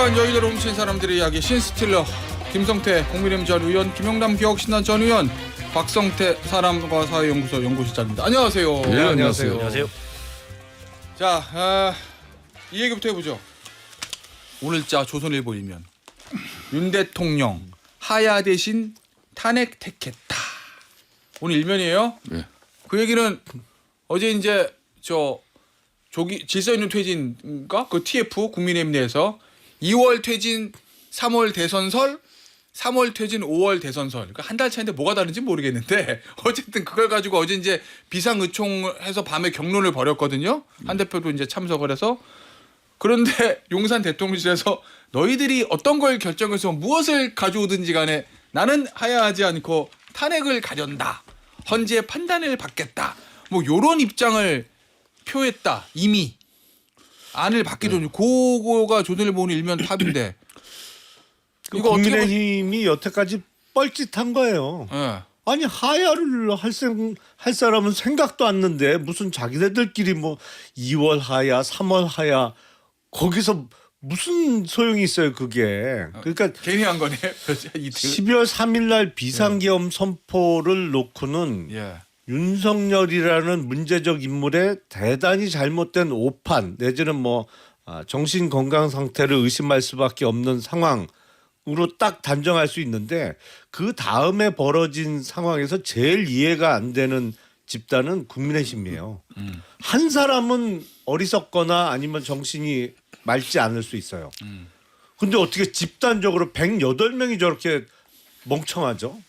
오래간 여의도를 훔친 사람들의 이야기 신스틸러 김성태 국민의힘 전 의원 김영남 기억신당 전 의원 박성태 사람과 사회연구소 연구실장입니다. 안녕하세요. 네, 안녕하세요. 안녕하세요. 자, 이 얘기부터 해보죠. 오늘자 조선일보 일면 윤 대통령 하야 대신 탄핵 택했다. 오늘 일면이에요. 네. 그 얘기는 어제 이제 질서 있는 퇴진과 그 TF 국민의힘 내에서 2월 퇴진 3월 대선설 3월 퇴진 5월 대선설 그러니까 한 달 차인데 뭐가 다른지 모르겠는데 어쨌든 그걸 가지고 어제 이제 비상의총해서 밤에 격론을 벌였거든요. 한 대표도 이제 참석을 해서 그런데 용산 대통령실에서 너희들이 어떤 걸 결정해서 무엇을 가져오든지 간에 나는 하야하지 않고 탄핵을 가져온다. 헌재의 판단을 받겠다. 뭐 요런 입장을 표했다. 이미 안을 받기도 전에 그거가 조선일보는 일면 탑인데 이거 국민의힘이 여태까지 뻘짓한 거예요. 예. 아니 하야를 할 사람은 생각도 않는데 무슨 자기네들끼리 뭐 2월 하야, 3월 하야 거기서 무슨 소용이 있어요 그게. 그러니까 괜히 한 거네. 이틀. 12월 3일 날 비상계엄 선포를 놓고는 예. 윤석열이라는 문제적 인물의 대단히 잘못된 오판 내지는 뭐 정신 건강 상태를 의심할 수밖에 없는 상황으로 딱 단정할 수 있는데 그 다음에 벌어진 상황에서 제일 이해가 안 되는 집단은 국민의힘이에요. 한 사람은 어리석거나 아니면 정신이 맑지 않을 수 있어요. 근데 어떻게 집단적으로 108명이 저렇게 멍청하죠?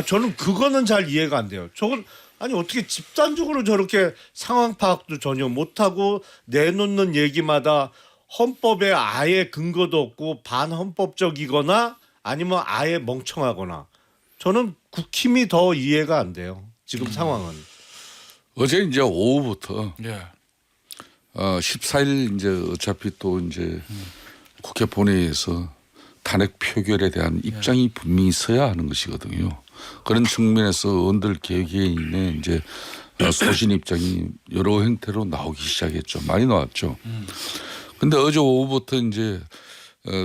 저는 그거는 잘 이해가 안 돼요. 저건 아니 어떻게 집단적으로 저렇게 상황 파악도 전혀 못하고 내놓는 얘기마다 헌법에 아예 근거도 없고 반헌법적이거나 아니면 아예 멍청하거나 저는 국힘이 더 이해가 안 돼요. 지금 상황은. 어제 이제 오후부터 예. 14일 이제 어차피 또 이제 국회 본회의에서 탄핵 표결에 대한 입장이 분명히 서야 하는 것이거든요. 그런 측면에서 의원들 개개인의 이제 소신 입장이 여러 형태로 나오기 시작했죠. 많이 나왔죠. 근데 어제 오후부터 이제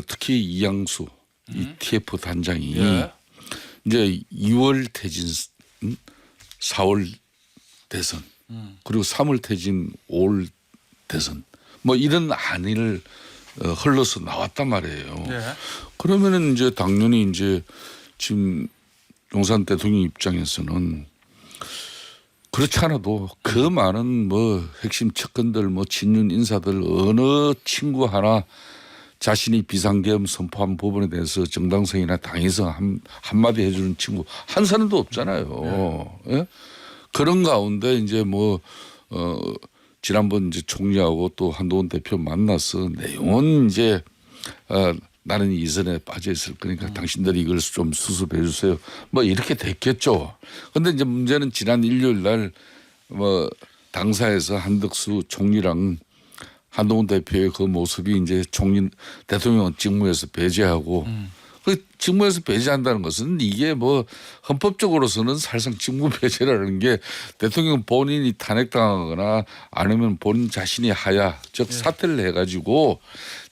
특히 이양수 이 TF 단장이 예. 이제 2월 퇴진 4월 대선 그리고 3월 퇴진 5월 대선 뭐 이런 안을 흘러서 나왔단 말이에요. 예. 그러면은 이제 당연히 이제 지금 용산 대통령 입장에서는 그렇지 않아도 그 많은 뭐 핵심 측근들 뭐 친윤 인사들 어느 친구 하나 자신이 비상계엄 선포한 부분에 대해서 정당성이나 당위성 한마디 해주는 친구 한 사람도 없잖아요. 예? 그런 가운데 이제 뭐 지난번 이제 총리하고 또 한동훈 대표 만나서 내용은 이제 나는 이전에 빠져 있을 거니까 당신들이 이걸 좀 수습해 주세요. 뭐 이렇게 됐겠죠. 그런데 이제 문제는 지난 일요일 날 뭐 당사에서 한덕수 총리랑 한동훈 대표의 그 모습이 이제 대통령 직무에서 배제하고 그 직무에서 배제한다는 것은 이게 뭐 헌법적으로서는 사실상 직무 배제라는 게 대통령 본인이 탄핵당하거나 아니면 본인 자신이 하야 즉 사퇴를 해가지고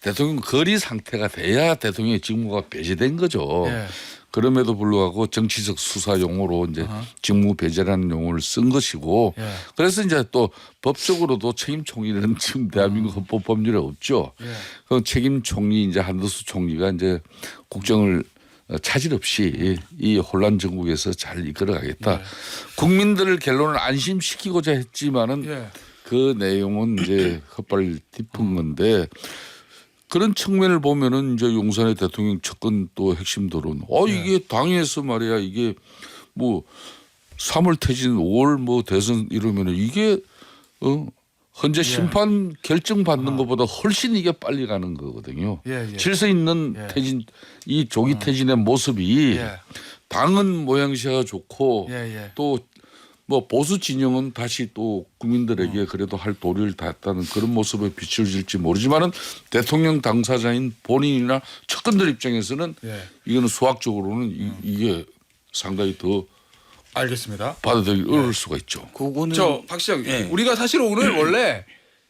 대통령 거리 상태가 돼야 대통령의 직무가 배제된 거죠. 예. 그럼에도 불구하고 정치적 수사 용어로 이제 직무 배제라는 용어를 쓴 것이고 예. 그래서 이제 또 법적으로도 책임 총리는 지금 대한민국 헌법 법률에 없죠. 예. 그 책임 총리 이제 한덕수 총리가 이제 국정을 차질 없이 이 혼란 정국에서 잘 이끌어가겠다. 국민들을 결론을 안심시키고자 했지만은 예. 그 내용은 이제 헛발 짚은 건데 그런 측면을 보면은 이제 용산의 대통령 측근 또 핵심들은 이게 당에서 말이야 이게 뭐 3월 퇴진 5월 뭐 대선 이러면은 이게 현재 심판 결정 받는 것보다 훨씬 이게 빨리 가는 거거든요. 질서 있는 퇴진 이 조기 퇴진의 모습이 당은 모양새가 좋고 또 뭐 보수 진영은 다시 또 국민들에게 그래도 할 도리를 다했다는 그런 모습에 빛을 질지 모르지만은 대통령 당사자인 본인이나 측근들 입장에서는 이거는 수학적으로는 이게 상당히 더 알겠습니다. 받아들이기 어려울 수가 있죠. 그거는 박 시장 우리가 사실 오늘 원래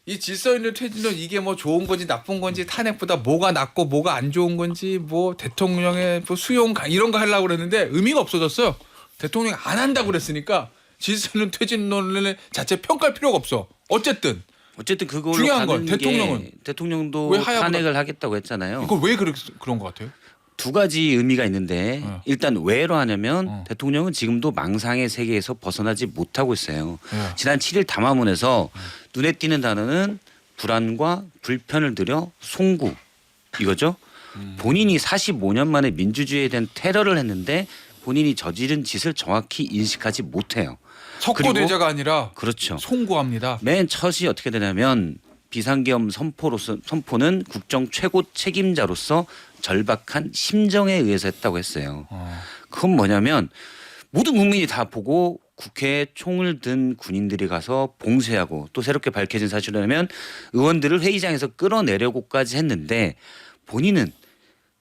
이 질서 있는 퇴진론 이게 뭐 좋은 건지 나쁜 건지 탄핵보다 뭐가 낫고 뭐가 안 좋은 건지 뭐 대통령의 뭐 수용 이런 거 하려고 그랬는데 의미가 없어졌어요. 대통령이 안 한다고 그랬으니까 질서 있는 퇴진론을 자체 평가할 필요가 없어. 어쨌든 그걸로 중요한 건 가는 게 대통령은 대통령도 왜 하야보다- 탄핵을 하겠다고 했잖아요. 이거 왜 그런 것 같아요? 두 가지 의미가 있는데 일단 왜로 하냐면 대통령은 지금도 망상의 세계에서 벗어나지 못하고 있어요. 지난 7일 담화문에서 눈에 띄는 단어는 불안과 불편을 들여 송구 이거죠. 본인이 45년 만에 민주주의에 대한 테러를 했는데 본인이 저지른 짓을 정확히 인식하지 못해요. 석고대자가 아니라 그렇죠. 송구합니다. 맨 첫이 어떻게 되냐면 비상계엄 선포는 국정 최고 책임자로서 절박한 심정에 의해서 했다고 했어요. 그건 뭐냐면 모든 국민이 다 보고 국회에 총을 든 군인들이 가서 봉쇄하고 또 새롭게 밝혀진 사실이라면 의원들을 회의장에서 끌어내려고까지 했는데 본인은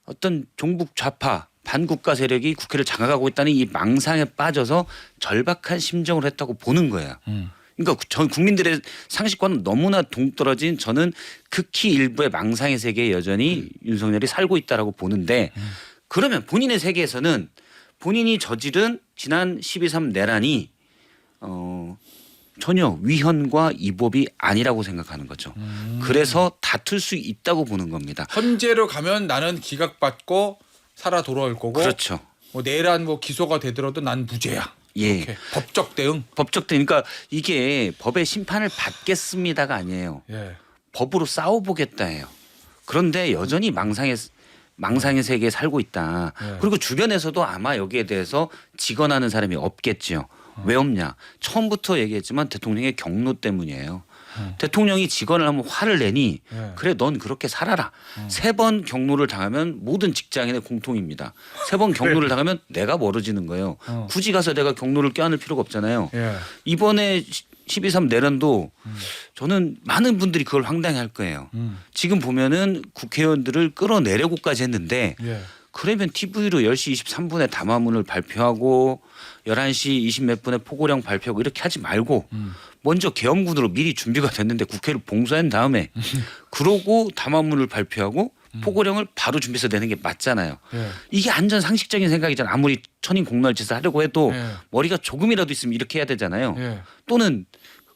어떤 종북 좌파 반국가 세력이 국회를 장악하고 있다는 이 망상에 빠져서 절박한 심정으로 했다고 보는 거예요. 그러니까 전 국민들의 상식과는 너무나 동떨어진 저는 극히 일부의 망상의 세계에 여전히 윤석열이 살고 있다라고 보는데 그러면 본인의 세계에서는 본인이 저지른 지난 12.3 내란이 전혀 위헌과 위법이 아니라고 생각하는 거죠. 그래서 다툴 수 있다고 보는 겁니다. 헌재로 가면 나는 기각받고 살아 돌아올 거고 그렇죠. 뭐 내란 뭐 기소가 되더라도 난 무죄야. 예. 이렇게 법적 대응. 법적 대니까 이게 법의 심판을 받겠습니다가 아니에요. 예. 법으로 싸워보겠다예요. 그런데 여전히 망상의 세계에 살고 있다. 네. 그리고 주변에서도 아마 여기에 대해서 직언하는 사람이 없겠지요. 왜 없냐? 처음부터 얘기했지만 대통령의 경로 때문이에요. 대통령이 직언을 하면 화를 내니 네. 그래 넌 그렇게 살아라. 3번 경로를 당하면 모든 직장인의 공통입니다. 3번 경로를 당하면 내가 멀어지는 거예요. 굳이 가서 내가 경로를 껴안을 필요가 없잖아요. 예. 이번에 12.3 내란도 저는 많은 분들이 그걸 황당해할 거예요. 지금 보면은 국회의원들을 끌어내려고까지 했는데 예. 그러면 TV로 10시 23분에 담화문을 발표하고 11시 20 몇 분에 포고령 발표하고 이렇게 하지 말고 먼저 계엄군으로 미리 준비가 됐는데 국회를 봉쇄한 다음에 그러고 담화문을 발표하고 포고령을 바로 준비해서 내는 게 맞잖아요. 예. 이게 안전 상식적인 생각이잖아요. 아무리 천인 공노할 짓을 하려고 해도 예. 머리가 조금이라도 있으면 이렇게 해야 되잖아요. 예. 또는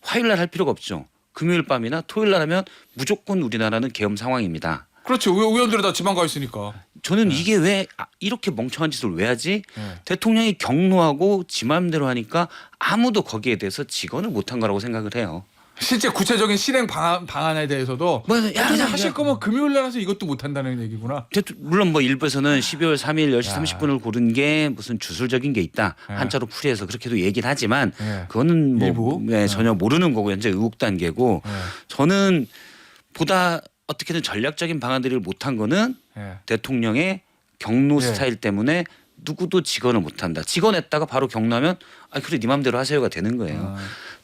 화요일 날 할 필요가 없죠. 금요일 밤이나 토요일 날 하면 무조건 우리나라는 계엄 상황입니다. 그렇죠. 의원들이 다 지방 가 있으니까. 저는 이게 왜 이렇게 멍청한 짓을 왜 하지? 예. 대통령이 경로하고 지 마음대로 하니까 아무도 거기에 대해서 직언을 못한 거라고 생각을 해요. 실제 구체적인 실행 방안에 대해서도 하실 거면 금요일 날 해서 이것도 못 한다는 얘기구나. 물론 뭐 일부에서는 12월 3일 10시 30분을 고른 게 무슨 주술적인 게 있다. 한자로 풀이해서 그렇게도 얘기를 하지만 그거는 뭐 일부? 전혀 모르는 거고 현재 의혹 단계고 예. 저는 보다 어떻게든 전략적인 방안들을 못한 거는 예. 대통령의 경로 예. 스타일 때문에 누구도 직언을 못한다. 직언했다가 바로 경로하면 아 그래 네 맘대로 하세요가 되는 거예요.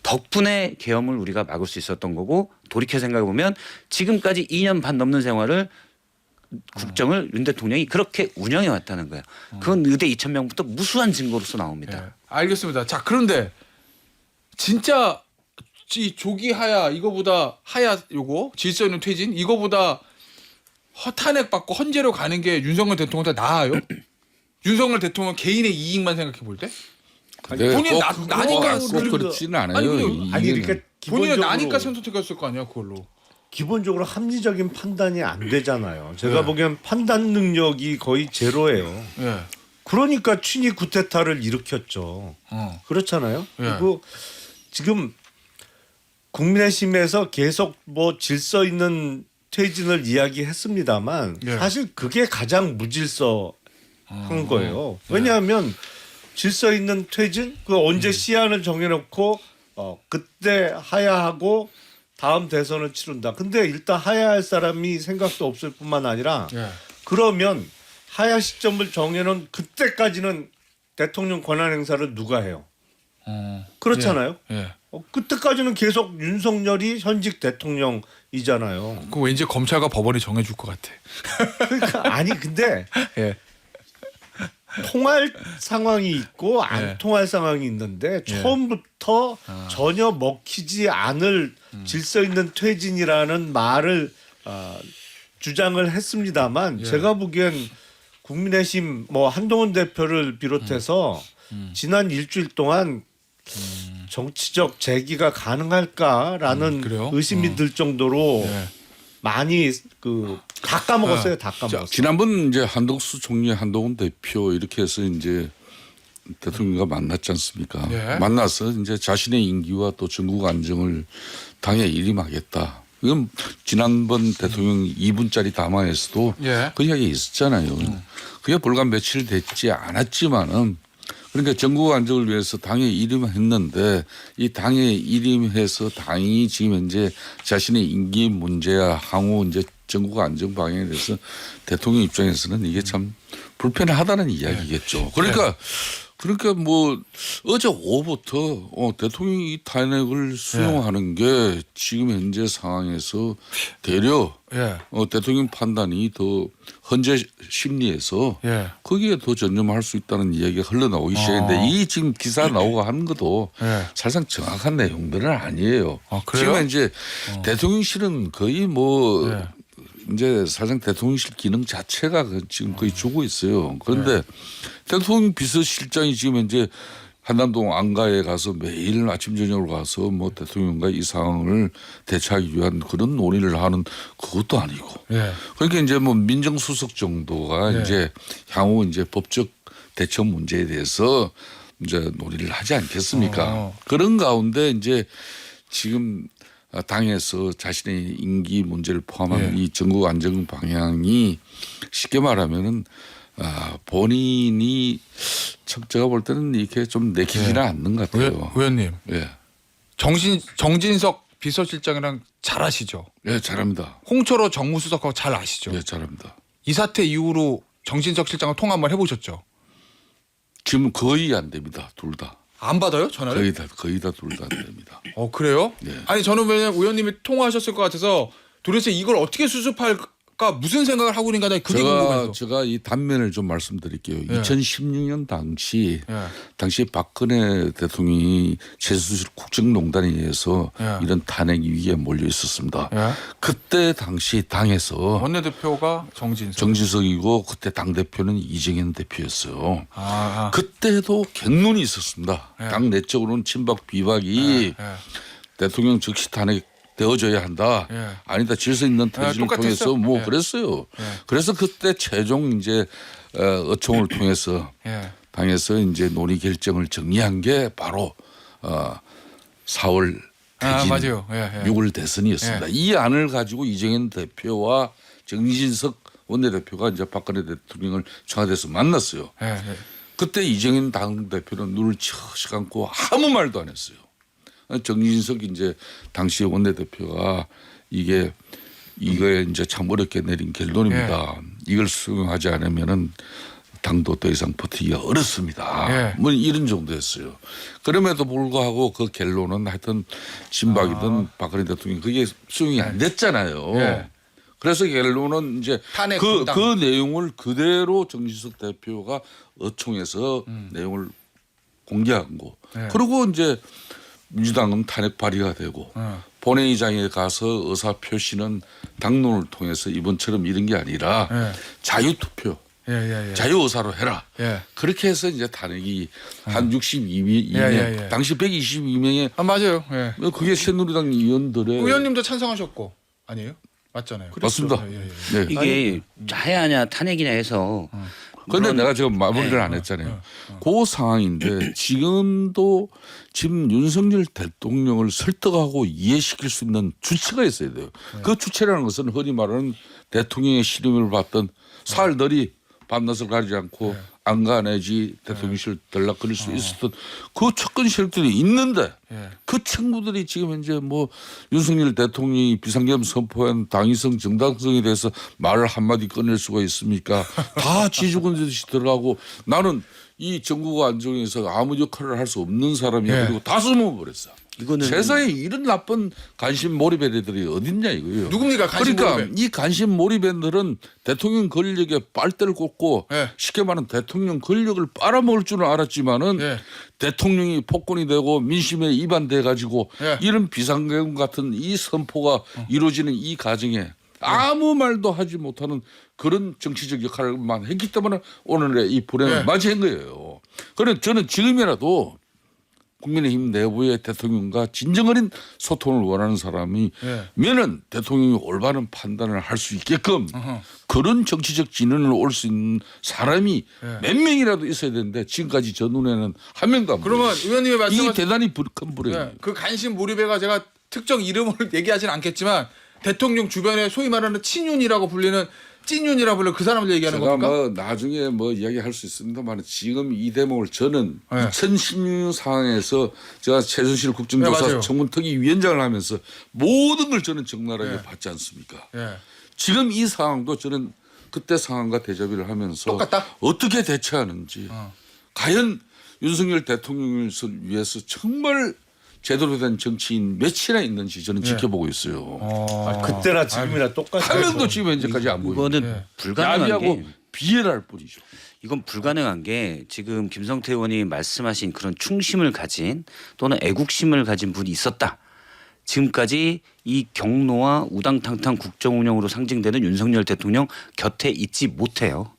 덕분에 계엄을 우리가 막을 수 있었던 거고 돌이켜 생각해 보면 지금까지 2년 반 넘는 생활을 국정을 윤 대통령이 그렇게 운영해 왔다는 거예요. 그건 의대 2,000명부터 무수한 증거로서 나옵니다. 예. 알겠습니다. 자 그런데 진짜 이 조기 하야 이거보다 하야 요거 질서 있는 퇴진 이거보다 탄핵 받고 헌재로 가는 게 윤석열 대통령보다 나아요? 윤석열 대통령 개인의 이익만 생각해 볼 때? 근데 본인 꼭 나니까 그렇지는 않아요. 아니, 아니 이게는. 그러니까 본인은 기본적으로 나니까 선택했을 거 아니야 그걸로. 기본적으로 합리적인 판단이 안 되잖아요. 제가 네. 보기엔 판단 능력이 거의 제로예요. 예. 그러니까 친위 쿠데타를 일으켰죠. 그렇잖아요. 예. 그리고 지금 국민의힘에서 계속 뭐 질서 있는 퇴진을 이야기했습니다만 예. 사실 그게 가장 무질서한 거예요. 왜냐하면 질서 있는 퇴진 그 언제 시한을 정해놓고 그때 하야하고 다음 대선을 치른다. 근데 일단 하야할 사람이 생각도 없을 뿐만 아니라 예. 그러면 하야 시점을 정해놓은 그때까지는 대통령 권한 행사를 누가 해요? 그렇잖아요. 예. 그때까지는 계속 윤석열이 현직 대통령이잖아요. 그 왠지 검찰과 법원이 정해줄 것 같아. 그러니까 아니 근데 예. 통할 상황이 있고 안 예. 통할 상황이 있는데 처음부터 초부터 전혀 먹히지 않을 질서 있는 퇴진이라는 말을 주장을 했습니다만 예. 제가 보기엔 국민의힘 뭐 한동훈 대표를 비롯해서 지난 일주일 동안 정치적 재기가 가능할까라는 그래요? 의심이 들 정도로 예. 많이 다 까먹었어요. 다 까먹었어요. 지난번 이제 한덕수 총리, 한동훈 대표 이렇게 해서 이제 대통령과 만났지 않습니까? 예. 만나서 이제 자신의 임기와 또 전국 안정을 당에 일임하겠다. 이건 지난번 대통령 2분짜리 담화에서도 예. 그 이야기 있었잖아요. 그게 불과 며칠 됐지 않았지만은 그러니까 전국 안정을 위해서 당에 일임했는데 이 당에 일임해서 당이 지금 현재 자신의 임기 문제야 향후 이제 전국 안정 방향에 대해서 대통령 입장에서는 이게 참 불편하다는 이야기겠죠. 그러니까 뭐 어제 오후부터 대통령이 탄핵을 수용하는 게 지금 현재 상황에서 되려 예. 대통령 판단이 더 헌재 심리에서 예. 거기에 더 전념할 수 있다는 이야기가 흘러나오기 시작했는데 이 지금 기사 나오고 하는 것도 예. 사실상 정확한 내용들은 아니에요. 그래요? 지금 이제 대통령실은 거의 뭐 예. 이제 사실상 대통령실 기능 자체가 지금 거의 죽어 있어요. 그런데 대통령 비서실장이 지금 현재 한남동 안가에 가서 매일 아침 저녁으로 가서 뭐 대통령과 이 상황을 대처하기 위한 그런 논의를 하는 그것도 아니고. 예. 그러니까 이제 뭐 민정수석 정도가 예. 이제 향후 이제 법적 대처 문제에 대해서 이제 논의를 하지 않겠습니까? 그런 가운데 이제 지금 당에서 자신의 임기 문제를 포함한 예. 이 전국 안정 방향이 쉽게 말하면은 본인이 참 제가 볼 때는 이렇게 좀 내키지는 않는 것 같아요. 의원님 예, 정진석 비서실장이랑 잘 아시죠? 예, 잘합니다. 홍철호 정무수석하고 잘 아시죠? 예, 잘합니다. 이 사태 이후로 정진석 실장과 통화 한번 해보셨죠? 지금 거의 안 됩니다. 둘 다. 안 받아요 전화를? 거의 다 둘 다 안 됩니다. 그래요? 네. 아니 저는 왜냐면 의원님이 통화하셨을 것 같아서 도대체 이걸 어떻게 수습할까 무슨 생각을 하고 있는가 그게 궁금해서. 제가 이 단면을 좀 말씀드릴게요. 예. 2016년 당시 예. 박근혜 대통령이 최순실 국정농단에 의해서 예. 이런 탄핵 위기에 몰려 있었습니다. 예. 그때 당시 당에서 원내대표가 정진석이고 그때 당 대표는 이정현 대표였어요. 아. 그때도 갱론이 있었습니다. 예. 당 내적으로는 친박 비박이 예. 대통령 즉시 탄핵 되어져야 한다. 예. 아니다. 질서 있는 퇴진을 똑같았어. 통해서 뭐 예. 그랬어요. 예. 그래서 그때 최종 이제 의총을 통해서 예. 당에서 이제 논의 결정을 정리한 게 바로 4월 퇴진 맞아요. 예. 예. 6월 대선이었습니다. 이 안을 가지고 이정현 대표와 정진석 원내대표가 이제 박근혜 대통령을 청와대에서 만났어요. 예. 예. 그때 이정현 당 대표는 눈을 치시 감고 아무 말도 안 했어요. 정진석 이제 당시 원내대표가 이거에 이제 참 어렵게 내린 결론입니다. 이걸 수용하지 않으면은 당도 더 이상 버티기가 어렵습니다. 뭐 이런 정도였어요. 그럼에도 불구하고 그 결론은 하여튼 친박이든 박근혜 대통령이 그게 수용이 안 됐잖아요. 예. 그래서 결론은 이제 탄핵 그 분당. 내용을 그대로 정진석 대표가 의총에서 내용을 공개한 거. 예. 그리고 이제 민주당은 탄핵 발의가 되고 본회의장에 가서 의사 표시는 당론을 통해서 이번처럼 이런 게 아니라 자유투표, 자유의사로 해라. 예. 그렇게 해서 이제 탄핵이 한 62명, 예. 당시 122명의 맞아요. 예. 그게 새누리당 의원들의 의원님도 찬성하셨고 아니에요? 맞잖아요. 맞습니다. 예. 네. 이게 자해하냐 탄핵이냐 해서 그런데 내가 지금 마무리를 안 했잖아요. 그 상황인데 지금도 지금 윤석열 대통령을 설득하고 이해시킬 수 있는 주체가 있어야 돼요. 그 주체라는 것은 흔히 말하는 대통령의 신임을 받던 사흘들이 밤낮을 가리지 않고 안가 내지 대통령실 들락거릴 수 있었던 그 척근 세력들이 있는데 그 친구들이 지금 현재 뭐 윤석열 대통령이 비상계엄 선포한 당위성 정당성에 대해서 말을 한마디 꺼낼 수가 있습니까? 다 지주군듯이 들어가고 나는 이 전국 안정에서 아무 역할을 할 수 없는 사람이야. 그리고 다 숨어버렸어. 이거는 세상에 이런 나쁜 관심 몰입 애들이 어딨냐 이거예요. 누굽니까 관심 그러니까 몰입 애? 이 관심 몰입 애들은 대통령 권력에 빨대를 꽂고 쉽게 말하면 대통령 대통령 권력을 빨아먹을 줄은 알았지만은 예. 대통령이 폭군이 되고 민심에 이반돼 가지고 예. 이런 비상계엄 같은 이 선포가 이루어지는 이 과정에 아무 말도 하지 못하는 그런 정치적 역할만 했기 때문에 오늘의 이 불행을 예. 맞이한 거예요. 그래서 저는 지금이라도 국민의힘 내부의 대통령과 진정 어린 소통을 원하는 사람이 예. 면은 대통령이 올바른 판단을 할 수 있게끔 어허. 그런 정치적 진언을 올 수 있는 사람이 예. 몇 명이라도 있어야 되는데 지금까지 저 눈에는 한 명도 안 보여요. 그러면 의원님의 이게 말씀은 대단히 큰 불행이에요. 예, 그 간신 몰입회가 제가 특정 이름을 얘기하지는 않겠지만 대통령 주변에 소위 말하는 친윤이라고 불리는 찐윤이라고 불리는 그 사람들 얘기하는 제가 겁니까? 뭐 나중에 뭐 이야기할 수 있습니다만 지금 이 대목을 저는 네. 2016년 상황에서 제가 최순실 네, 국정조사 맞아요. 청문특위 위원장을 하면서 모든 걸 저는 적나라하게 네. 봤지 않습니까? 예. 지금 이 상황도 저는 그때 상황과 대조비를 하면서 똑같다? 어떻게 대처하는지 과연 윤석열 대통령을 위해서 정말 제대로 된 정치인 몇이나 있는지 저는 지켜보고 있어요. 그때나 지금이나 똑같이 한 명도 지금 현재까지 안 보여요. 이거는 예. 불가능한 야비하고 게 비열할 뿐이죠. 이건 불가능한 게 지금 김성태 의원이 말씀하신 그런 충심을 가진 또는 애국심을 가진 분이 있었다. 지금까지 이 경로와 우당탕탕 국정운영으로 상징되는 윤석열 대통령 곁에 있지 못해요.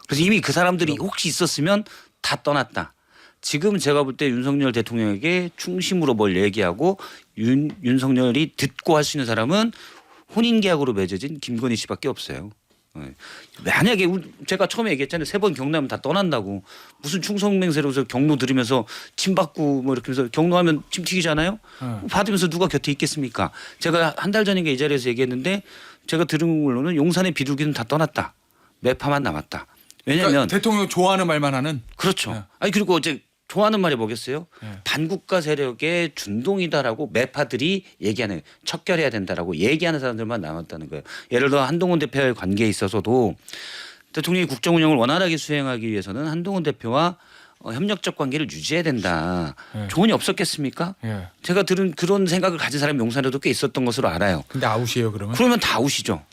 그래서 이미 그 사람들이 혹시 있었으면 다 떠났다. 지금 제가 볼 때 윤석열 대통령에게 충심으로 뭘 얘기하고 윤석열이 듣고 할 수 있는 사람은 혼인계약으로 맺어진 김건희 씨밖에 없어요. 네. 만약에 제가 처음에 얘기했잖아요. 3번 경로하면 다 떠난다고. 무슨 충성맹세로서 경로 들으면서 침 받고 뭐 이렇게 해서 경로하면 침 튀기잖아요. 받으면서 누가 곁에 있겠습니까? 제가 한 달 전인가 이 자리에서 얘기했는데 제가 들은 걸로는 용산의 비둘기는 다 떠났다. 매파만 남았다. 왜냐하면 그러니까 대통령 좋아하는 말만 하는. 그렇죠. 네. 아니 그리고 어제 좋아하는 말이 뭐겠어요? 네. 반국가 세력의 준동이다라고 매파들이 얘기하는 척결해야 된다라고 얘기하는 사람들만 남았다는 거예요. 예를 들어 한동훈 대표의 관계에 있어서도 대통령이 국정운영을 원활하게 수행하기 위해서는 한동훈 대표와 협력적 관계를 유지해야 된다. 네. 조언이 없었겠습니까? 예. 제가 들은 그런 생각을 가진 사람이 용산에도 꽤 있었던 것으로 알아요. 근데 아웃이에요 그러면? 그러면 다 아웃이죠.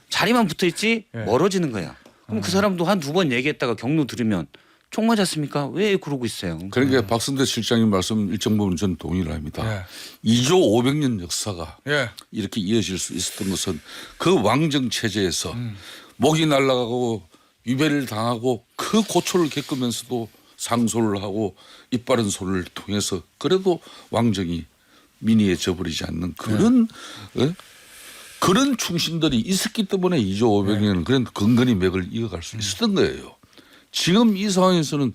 자리만 붙어 있지 네. 멀어지는 거야. 그럼 그 사람도 한 2번 얘기했다가 경로 들으면 총 맞았습니까? 왜 그러고 있어요? 그러니까 박선대 실장님 말씀 일정 부분 저는 동의를 합니다. 예. 2조 500년 역사가 예. 이렇게 이어질 수 있었던 것은 그 왕정 체제에서 목이 날아가고 유배를 당하고 그 고초를 겪으면서도 상소를 하고 이빠른 소를 통해서 그래도 왕정이 민의에 져버리지 않는 그런 그런 충신들이 있었기 때문에 2조 500년은 그런 근근히 맥을 이어갈 수 있었던 거예요. 지금 이 상황에서는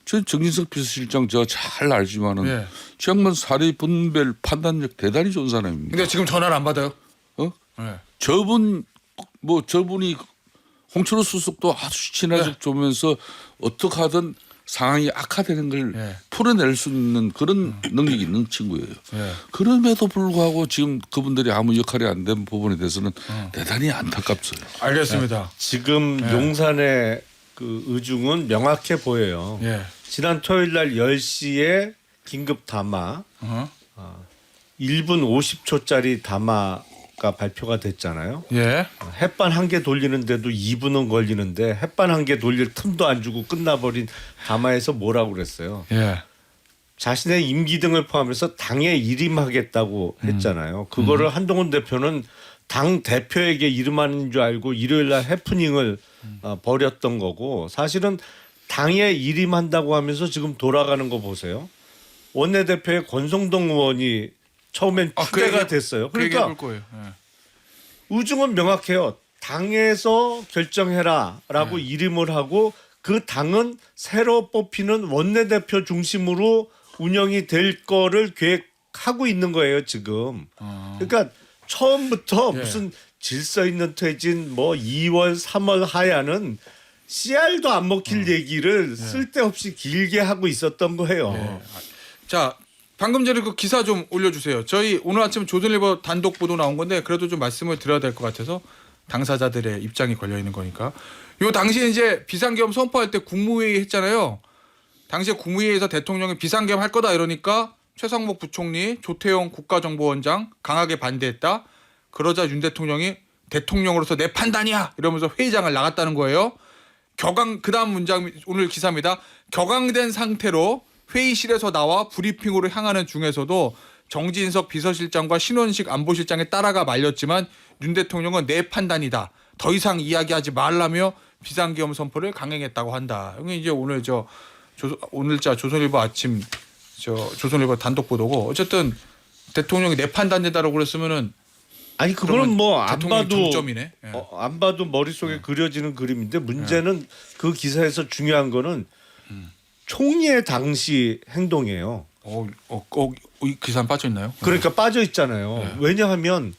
저 정진석 비서실장 제가 잘 알지만은 예. 정말 사례 분별 판단력 대단히 좋은 사람입니다. 근데 지금 전화를 안 받아요. 어? 예. 저분이 홍철호 수석도 아주 친하게 조면서 어떻게 하든 상황이 악화되는 걸 예. 풀어낼 수 있는 그런 능력이 있는 친구예요. 예. 그럼에도 불구하고 지금 그분들이 아무 역할이 안 된 부분에 대해서는 대단히 안타깝어요. 알겠습니다. 지금 용산의 그 의중은 명확해 보여요. 예. 지난 토요일 날 10시에 긴급 담화 어허. 1분 50초짜리 담화가 발표가 됐잖아요. 예. 햇반 한 개 돌리는데도 2분은 걸리는데 햇반 한 개 돌릴 틈도 안 주고 끝나버린 담화에서 뭐라고 그랬어요. 예. 자신의 임기 등을 포함해서 당에 일임하겠다고 했잖아요. 그거를 한동훈 대표는 당 대표에게 이름하는 줄 알고 일요일 날 해프닝을 벌였던 거고 사실은 당에 일임한다고 하면서 지금 돌아가는 거 보세요. 원내대표의 권성동 의원이 처음엔 추대가 됐어요. 그 얘기 해볼 그러니까 거예요. 예. 의중은 명확해요. 당에서 결정해라라고 이름을 하고 그 당은 새로 뽑히는 원내대표 중심으로 운영이 될 거를 계획하고 있는 거예요 지금. 그러니까 처음부터 예. 무슨 질서 있는 퇴진 뭐 2월 3월 하야는 씨알도 안 먹힐 얘기를 쓸데없이 길게 하고 있었던 거예요. 자, 방금 전에 그 기사 좀 올려주세요. 저희 오늘 아침 조선일보 단독 보도 나온 건데 그래도 좀 말씀을 드려야 될 것 같아서 당사자들의 입장이 걸려 있는 거니까. 요 당시에 이제 비상계엄 선포할 때 국무회의 했잖아요. 당시에 국무회의에서 대통령이 비상계엄 할 거다 이러니까 최상목 부총리, 조태용 국가정보원장 강하게 반대했다. 그러자 윤 대통령이 대통령으로서 내 판단이야 이러면서 회의장을 나갔다는 거예요. 그다음 문장 오늘 기사입니다. 격앙된 상태로 회의실에서 나와 브리핑으로 향하는 중에서도 정진석 비서실장과 신원식 안보실장에 따라가 말렸지만 윤 대통령은 내 판단이다. 더 이상 이야기하지 말라며 비상계엄 선포를 강행했다고 한다. 이게 이제 오늘 오늘자 조선일보 아침 조선일보 단독 보도고 어쨌든 대통령이 내 판단이다라고 그랬으면은 아니 그거는 뭐 안 대통령이 봐도 정점이네. 예. 안 봐도 머릿속에 그려지는 그림인데 문제는 그 기사에서 중요한 거는 총리의 당시 행동이에요. 이 기사는 빠져 있나요? 그러니까 빠져 있잖아요. 왜냐하면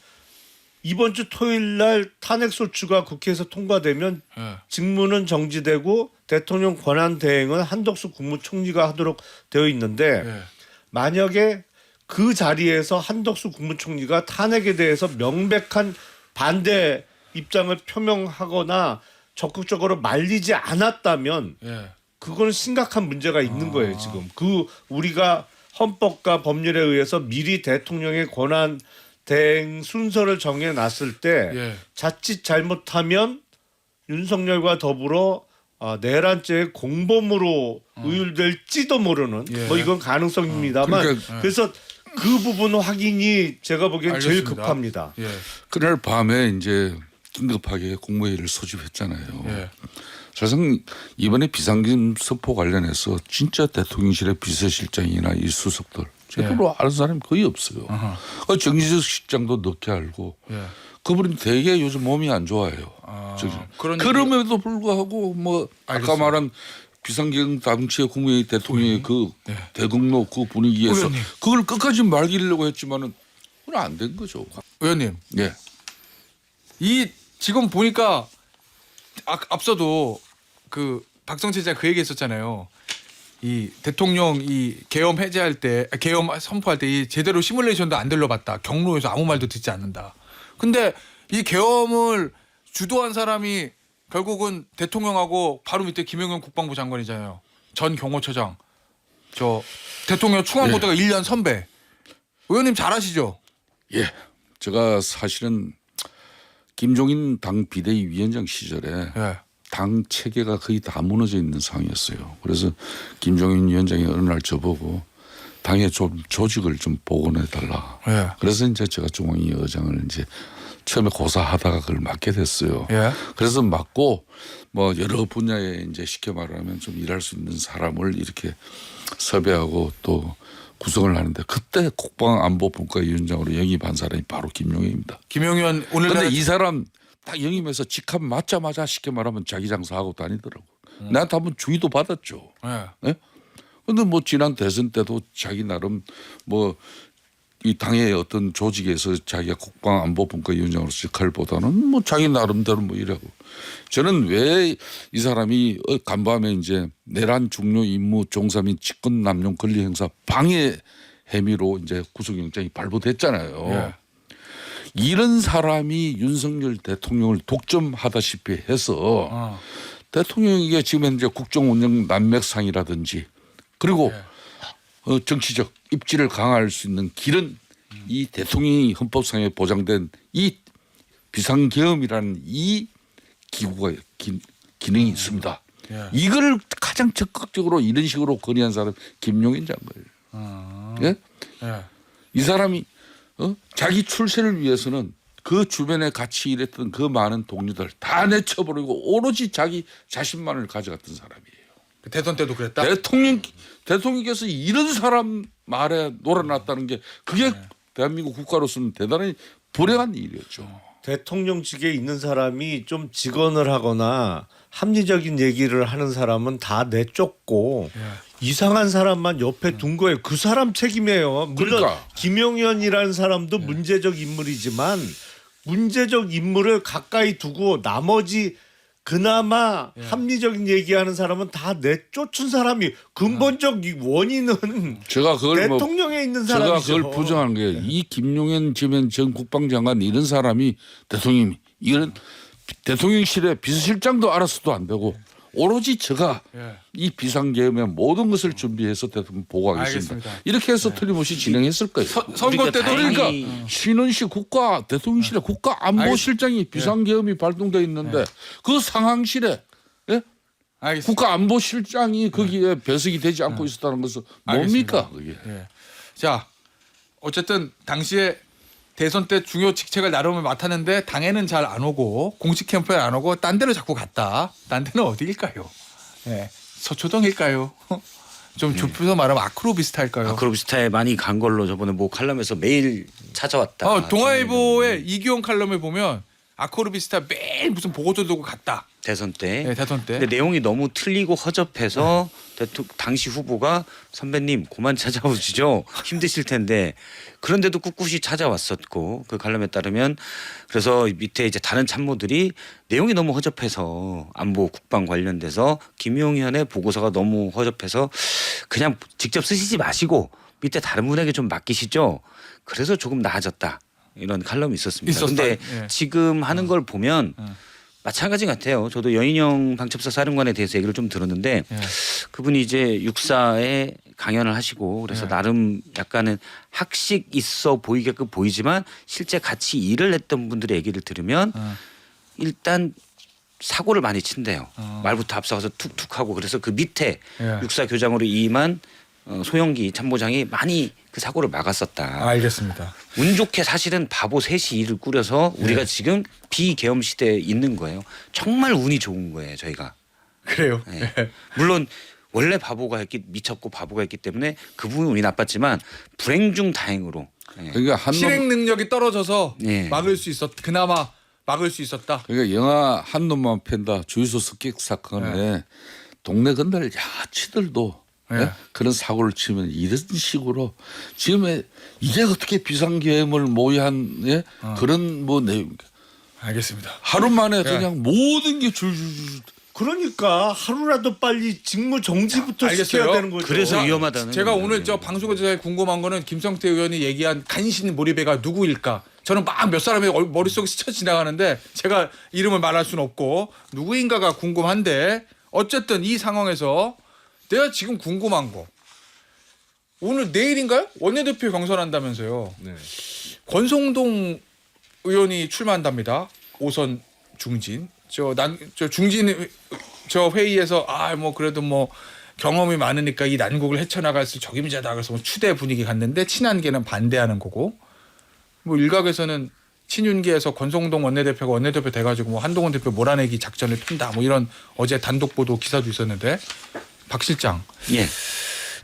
이번 주 토요일 날 탄핵 소추가 국회에서 통과되면 예. 직무는 정지되고 대통령 권한 대행은 한덕수 국무총리가 하도록 되어 있는데 예. 만약에 그 자리에서 한덕수 국무총리가 탄핵에 대해서 명백한 반대 입장을 표명하거나 적극적으로 말리지 않았다면 예. 그거는 심각한 문제가 있는 거예요. 지금 그 우리가 헌법과 법률에 의해서 미리 대통령의 권한 대행 순서를 정해놨을 때 예. 자칫 잘못하면 윤석열과 더불어 내란죄의 공범으로 의율될지도 모르는 예. 뭐 이건 가능성입니다만 그러니까, 그래서 그 부분 확인이 제가 보기엔 제일 알겠습니다. 급합니다. 예. 그날 밤에 이제 긴급하게 국무회의를 소집했잖아요. 예. 사실상 이번에 비상계엄 선포 관련해서 진짜 대통령실의 비서실장이나 이 수석들 제대로 아는 사람이 거의 없어요. 정진석 실장도 늦게 알고 예. 그분이 되게 요즘 몸이 안 좋아요. 그럼에도 불구하고 뭐 아까 알겠습니다. 말한 비상계엄 당시의 국무회의 대통령의 그 네. 대국로 그 분위기에서 의원님. 그걸 끝까지 말리려고 했지만은 그건 안 된 거죠. 의원님, 예. 이 지금 보니까 앞서도 그 박성재 기자 그 얘기했었잖아요. 이 대통령 이 계엄 해제할 때 계엄 선포할 때 이 제대로 시뮬레이션도 안 들러봤다. 경로에서 아무 말도 듣지 않는다. 근데 이 계엄을 주도한 사람이 결국은 대통령하고 바로 밑에 김영현 국방부 장관이잖아요. 전 경호처장. 저 대통령 충원보다가 1년 선배. 의원님 잘 아시죠? 예. 제가 사실은 김종인 당 비대위 위원장 시절에 예. 당 체계가 거의 다 무너져 있는 상황이었어요. 그래서 김종인 위원장이 어느 날 저보고 당의 좀 조직을 좀 복원해 달라. 예. 그래서 이제 제가 중앙위 의장을 이제 처음에 고사하다가 그걸 맡게 됐어요. 예. 그래서 맡고 뭐 여러 분야에 이제 쉽게 말하면 좀 일할 수 있는 사람을 이렇게 섭외하고 또 구성을 하는데 그때 국방안보분과위원장으로 영입한 사람이 바로 김용현입니다. 김영현 오늘 그런데 이 사람 딱 영입해서 직함 맞자마자 쉽게 말하면 자기 장사하고 다니더라고. 나한테 한번 주의도 받았죠. 예. 그런데 뭐 지난 대선 때도 자기 나름 뭐 이 당의 어떤 조직에서 자기가 국방안보분과위원장으로서 역할보다는 뭐 자기 나름대로 뭐 이러고 저는 왜 이 사람이 간밤에 이제 내란 중요 임무 종사 및 직권 남용 권리 행사 방해 혐의로 이제 구속영장이 발부됐잖아요. 예. 이런 사람이 윤석열 대통령을 독점하다시피 해서 대통령에게 지금 현재 국정운영 난맥상이라든지 그리고 정치적 입지를 강화할 수 있는 길은 이 대통령이 헌법상에 보장된 이 비상계엄이라는 이 기구가 기능이 있습니다. 예. 이걸 가장 적극적으로 이런 식으로 건의한 사람 김용인 장관이에요. 예? 예. 이 사람이 자기 출세를 위해서는 그 주변에 같이 일했던 그 많은 동료들 다 내쳐버리고 오로지 자기 자신만을 가져갔던 사람이에요. 대선 때도 그랬다. 대통령께서 이런 사람 말에 놀아놨다는 게 그게 대한민국 국가로서는 대단히 불행한 일이었죠. 대통령직에 있는 사람이 좀 직언을 하거나 합리적인 얘기를 하는 사람은 다 내쫓고 이상한 사람만 옆에 둔 거예요. 그 사람 책임이에요. 물론 그러니까. 김용현이라는 사람도 문제적 인물이지만 문제적 인물을 가까이 두고 나머지 그나마 합리적인 얘기하는 사람은 다 내쫓은 사람이 근본적 이 원인은 제가 그걸 뭐 대통령에 있는 제가 사람이죠. 그걸 부정한 게 이 김용현 전 국방장관 이런 사람이 대통령이 이런 대통령실의 비서실장도 알아서도 안 되고 오로지 제가 예. 이 비상계엄의 모든 것을 준비해서 대통령 보고하겠습니다. 알겠습니다. 이렇게 해서 틀림없이 진행했을 거예요. 선거 때도 그러니까 다행히- 신원식 대통령실의 국가안보실장이 비상계엄이 발동돼 있는데 그 상황실에 예? 알겠습니다. 국가안보실장이 거기에 배석이 되지 않고 있었다는 것은 뭡니까 그게? 예. 자, 어쨌든 당시에 대선 때 중요 직책을 나름을 맡았는데 당에는 잘 안 오고 공식 캠프에 안 오고 딴 데로 자꾸 갔다. 딴 데는 어디일까요? 예. 서초동일까요? 좀 좁혀서 말하면 아크로 비슷할까요? 아크로비스타에 많이 간 걸로 저번에 뭐 칼럼에서 매일 찾아왔다. 동아일보의 이기용 칼럼을 보면 아크로비스타 매일 무슨 보고도 두고 갔다. 대선 때. 네, 대선 때. 근데 내용이 너무 틀리고 허접해서 당시 후보가 선배님 그만 찾아오시죠. 힘드실 텐데 그런데도 꿋꿋이 찾아왔었고 그 칼럼에 따르면 그래서 밑에 이제 다른 참모들이 내용이 너무 허접해서 안보 국방 관련돼서 김용현의 보고서가 너무 허접해서 그냥 직접 쓰시지 마시고 밑에 다른 분에게 좀 맡기시죠. 그래서 조금 나아졌다. 이런 칼럼이 있었습니다. 그런데 예. 지금 하는 걸 보면 마찬가지 같아요. 저도 여인영 방첩사 사령관에 대해서 얘기를 좀 들었는데 예. 그분이 이제 육사에 강연을 하시고 그래서 예. 나름 약간은 학식 있어 보이게끔 보이지만 실제 같이 일을 했던 분들의 얘기를 들으면 일단 사고를 많이 친대요. 말부터 앞서가서 툭툭하고 그래서 그 밑에 예. 육사 교장으로 임한 소영기 참모장이 많이 그 사고를 막았었다. 알겠습니다. 운 좋게 사실은 바보 셋이 일을 꾸려서 우리가 지금 비계엄 시대에 있는 거예요. 정말 운이 좋은 거예요, 저희가. 그래요. 네. 물론 원래 바보가 미쳤고 바보가 있기 때문에 그 부분은 운이 나빴지만 불행 중 다행으로. 네. 그러니까 한놈 실행 능력이 떨어져서 예. 그나마 막을 수 있었다. 그러니까 영화 한 놈만 팬다 주유소 습격 사건에 동네 건달 야치들도 네. 예? 그런 사고를 치면 이런 식으로 지금 이게 어떻게 비상계엄을 모의한 예? 그런 뭐 내용 알겠습니다. 하루 만에 그냥 모든 게 줄줄줄 그러니까 하루라도 빨리 직무 정지부터 알겠어요. 시켜야 되는 거죠. 그래서 위험하다는 제가 거예요. 오늘 저 방송에서 궁금한 거는 김성태 의원이 얘기한 간신 몰입애가 누구일까? 저는 막 몇 사람의 머릿속에 스쳐 지나가는데 제가 이름을 말할 수는 없고 누구인가가 궁금한데 어쨌든 이 상황에서 내가 지금 궁금한 거 오늘 내일인가요? 원내대표 경선한다면서요. 네. 권성동 의원이 출마한답니다. 5선 중진. 저 중진 저 회의에서 뭐 그래도 뭐 경험이 많으니까 이 난국을 헤쳐나갈 수 적임자다 그래서 뭐 추대 분위기 갔는데 친한계는 반대하는 거고 뭐 일각에서는 친윤계에서 권성동 원내대표가 원내대표 돼가지고 뭐 한동훈 대표 몰아내기 작전을 핀다 뭐 이런 어제 단독 보도 기사도 있었는데 박 실장 예.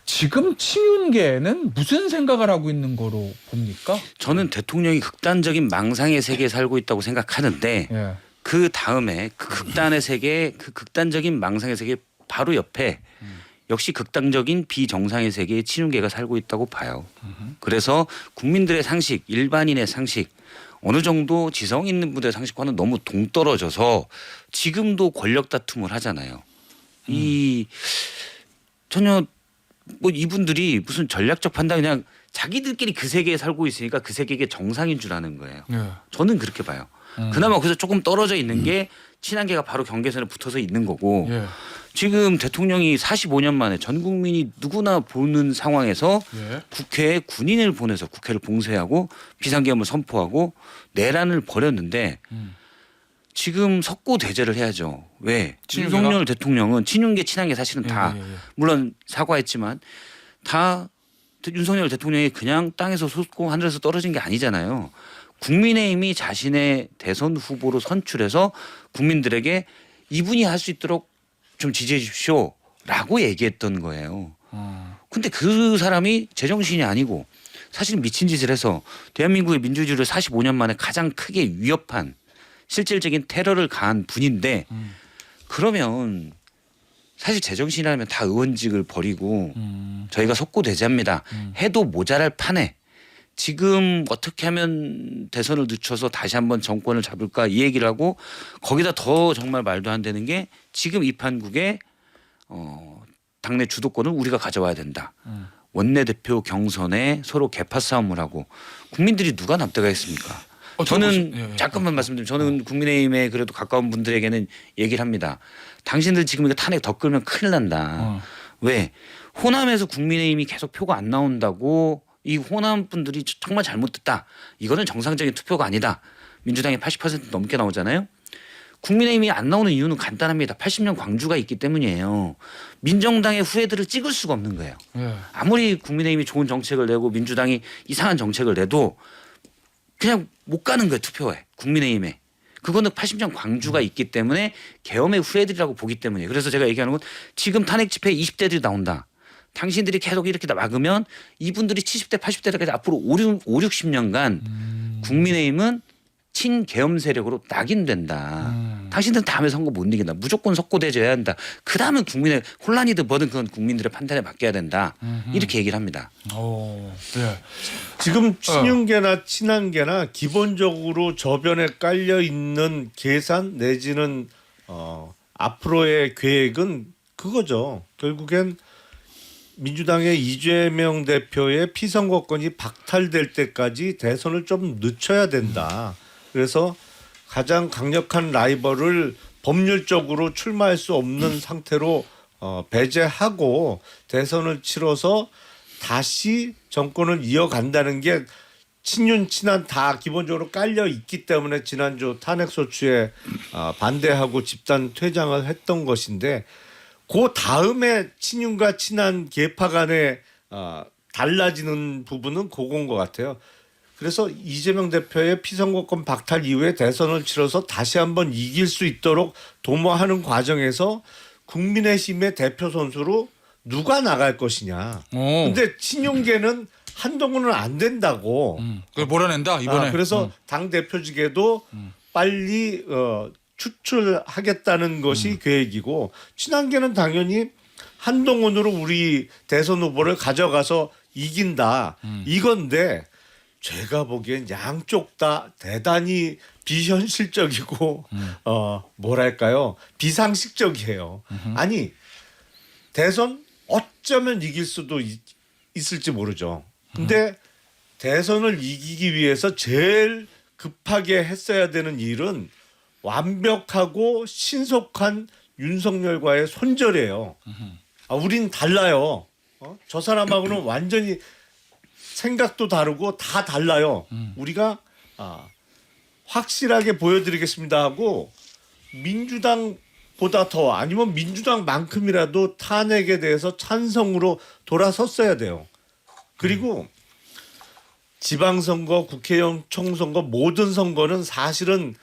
지금 친윤계는 무슨 생각을 하고 있는 거로 봅니까? 저는 대통령이 극단적인 망상의 세계에 살고 있다고 생각하는데 예. 그 다음에 그 극단의 세계, 그 극단적인 망상의 세계 바로 옆에 역시 극단적인 비정상의 세계에 친윤계가 살고 있다고 봐요. 그래서 국민들의 상식, 일반인의 상식 어느 정도 지성 있는 분들의 상식과는 너무 동떨어져서 지금도 권력 다툼을 하잖아요. 이 전혀 뭐 이분들이 무슨 전략적 판단 그냥 자기들끼리 그 세계에 살고 있으니까 그 세계가 정상인 줄 아는 거예요. 예. 저는 그렇게 봐요. 그나마 거기서 조금 떨어져 있는 게 친한계가 바로 경계선에 붙어서 있는 거고 예. 지금 대통령이 45년 만에 전 국민이 누구나 보는 상황에서 예. 국회에 군인을 보내서 국회를 봉쇄하고 비상계엄을 선포하고 내란을 벌였는데 지금 석고 대제를 해야죠. 왜? 친윤계가? 윤석열 대통령은 친윤계 친한계 사실은 다 예. 물론 사과했지만 다 윤석열 대통령이 그냥 땅에서 솟고 하늘에서 떨어진 게 아니잖아요. 국민의힘이 자신의 대선 후보로 선출해서 국민들에게 이분이 할 수 있도록 좀 지지해 주십시오라고 얘기했던 거예요. 근데 그 사람이 제정신이 아니고 사실 미친 짓을 해서 대한민국의 민주주의를 45년 만에 가장 크게 위협한 실질적인 테러를 가한 분인데 그러면 사실 제정신이라면 다 의원직을 버리고 저희가 석고대제합니다 해도 모자랄 판에 지금 어떻게 하면 대선을 늦춰서 다시 한번 정권을 잡을까 이 얘기를 하고 거기다 더 정말 말도 안 되는 게 지금 이 판국의 당내 주도권을 우리가 가져와야 된다. 원내대표 경선에 서로 개파 싸움을 하고 국민들이 누가 납득하겠습니까? 저는 잠깐만 말씀드리면 저는 국민의힘에 그래도 가까운 분들에게는 얘기를 합니다. 당신들 지금 이거 탄핵 더 끌면 큰일 난다. 왜? 호남에서 국민의힘이 계속 표가 안 나온다고 이 호남 분들이 정말 잘못됐다. 이거는 정상적인 투표가 아니다. 민주당이 80% 넘게 나오잖아요. 국민의힘이 안 나오는 이유는 간단합니다. 80년 광주가 있기 때문이에요. 민정당의 후예들을 찍을 수가 없는 거예요. 예. 아무리 국민의힘이 좋은 정책을 내고 민주당이 이상한 정책을 내도 그냥 못 가는 거예요. 투표에. 국민의힘에. 그거는 80년 광주가 있기 때문에 계엄의 후예들이라고 보기 때문이에요. 그래서 제가 얘기하는 건 지금 탄핵 집회에 20대들이 나온다. 당신들이 계속 이렇게 막으면 이분들이 70대 80대까지 앞으로 60년간 국민의힘은 친계엄 세력으로 낙인된다. 당신들은 다음에 선거 못 이긴다. 무조건 석고대죄해야 한다. 그다음에 국민의 혼란이든 뭐든 그건 국민들의 판단에 맡겨야 된다. 이렇게 얘기를 합니다. 예. 지금 친윤계나 친한계나 기본적으로 저변에 깔려 있는 계산 내지는 앞으로의 계획은 그거죠. 결국엔 민주당의 이재명 대표의 피선거권이 박탈될 때까지 대선을 좀 늦춰야 된다. 그래서 가장 강력한 라이벌을 법률적으로 출마할 수 없는 상태로 배제하고 대선을 치러서 다시 정권을 이어간다는 게 친윤 친한 다 기본적으로 깔려 있기 때문에 지난주 탄핵소추에 반대하고 집단 퇴장을 했던 것인데 그 다음에 친윤과 친한 계파 간에 달라지는 부분은 그건 것 같아요. 그래서 이재명 대표의 피선거권 박탈 이후에 대선을 치러서 다시 한번 이길 수 있도록 도모하는 과정에서 국민의힘의 대표 선수로 누가 나갈 것이냐. 근데 친윤계는 한동훈은 안 된다고. 그걸 몰아낸다 이번에. 그래서 당 대표직에도 빨리 추출하겠다는 것이 계획이고 친한계는 당연히 한동훈으로 우리 대선 후보를 가져가서 이긴다 이건데 제가 보기엔 양쪽 다 대단히 비현실적이고 뭐랄까요 비상식적이에요. 아니 대선 어쩌면 이길 수도 있을지 모르죠. 근데 대선을 이기기 위해서 제일 급하게 했어야 되는 일은 완벽하고 신속한 윤석열과의 손절이에요. 우린 달라요. 저 사람하고는 완전히 생각도 다르고 다 달라요. 우리가 확실하게 보여드리겠습니다 하고 민주당보다 더 아니면 민주당만큼이라도 탄핵에 대해서 찬성으로 돌아섰어야 돼요. 그리고 지방선거, 국회의원 총선거 모든 선거는 사실은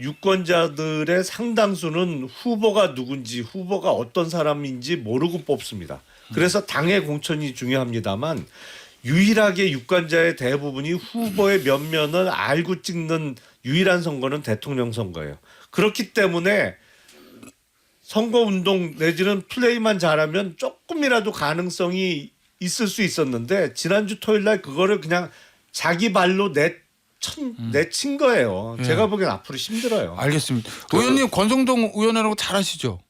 유권자들의 상당수는 후보가 누군지 후보가 어떤 사람인지 모르고 뽑습니다. 그래서 당의 공천이 중요합니다만 유일하게 유권자의 대부분이 후보의 면면을 알고 찍는 유일한 선거는 대통령 선거예요. 그렇기 때문에 선거운동 내지는 플레이만 잘하면 조금이라도 가능성이 있을 수 있었는데 지난주 토요일 날 그거를 그냥 자기 발로 내친 거예요. 예. 제가 보기엔 앞으로 힘들어요. 알겠습니다. 의원님 권성동 의원하고 잘 아시죠?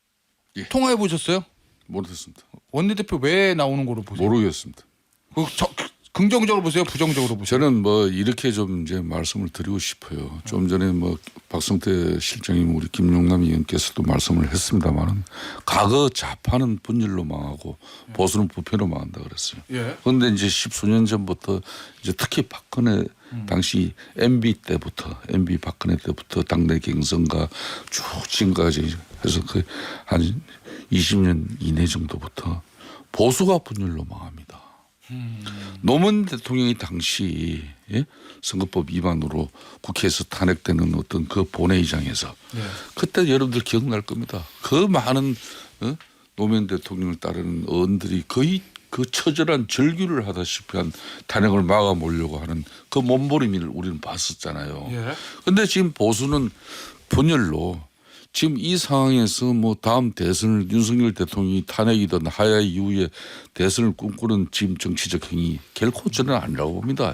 예. 통화해 보셨어요? 모르겠습니다. 원내대표 왜 나오는 거로 보세요? 모르겠습니다. 긍정적으로 보세요? 부정적으로 보세요? 저는 뭐 이렇게 좀 이제 말씀을 드리고 싶어요. 좀 전에 뭐 박성태 실장님 우리 김용남 의원께서도 말씀을 했습니다만은 과거 좌파는 분열로 망하고 보수는 부패로 망한다 그랬어요. 예. 그런데 이제 10수년 전부터 이제 특히 박근혜 당시 MB 때부터 MB 박근혜 때부터 당내 경선과 쭉 지금까지 해서 그 한 20년 이내 정도부터 보수가 분열로 망합니다. 노무현 대통령이 당시 선거법 위반으로 국회에서 탄핵되는 어떤 그 본회의장에서 그때 여러분들 기억날 겁니다. 그 많은 노무현 대통령을 따르는 의원들이 거의 그 처절한 절규를 하다시피 한 탄핵을 막아보려고 하는 그 몸부림을 우리는 봤었잖아요. 그런데 지금 보수는 분열로 지금 이 상황에서 뭐 다음 대선을 윤석열 대통령이 탄핵이든 하야 이후에 대선을 꿈꾸는 지금 정치적 행위 결코 저는 아니라고 봅니다.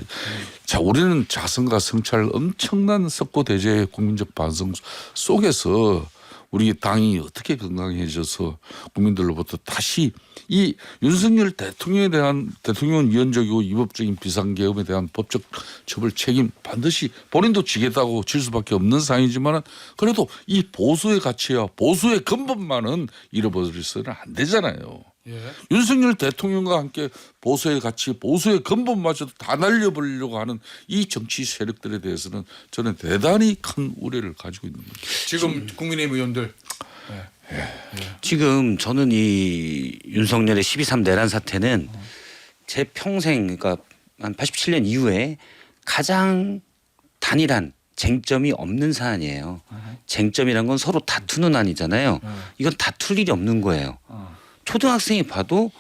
자, 우리는 자성과 성찰 엄청난 석고대죄의 국민적 반성 속에서 우리 당이 어떻게 건강해져서 국민들로부터 다시 이 윤석열 대통령에 대한 대통령은 위헌적이고 위법적인 비상계엄에 대한 법적 처벌 책임 반드시 본인도 지겠다고 질 수밖에 없는 상황이지만 그래도 이 보수의 가치와 보수의 근본만은 잃어버려서는 안 되잖아요. 예. 윤석열 대통령과 함께 보수의 가치, 보수의 근본마저도 다 날려버리려고 하는 이 정치 세력들에 대해서는 저는 대단히 큰 우려를 가지고 있는 겁니다. 지금 국민의힘 의원들. 지금 저는 이 윤석열의 12.3 내란 사태는 제 평생 그러니까 한 87년 이후에 가장 단일한 쟁점이 없는 사안이에요. 쟁점이란 건 서로 다투는 아니잖아요. 이건 다툴 일이 없는 거예요. 초등학생이 봐도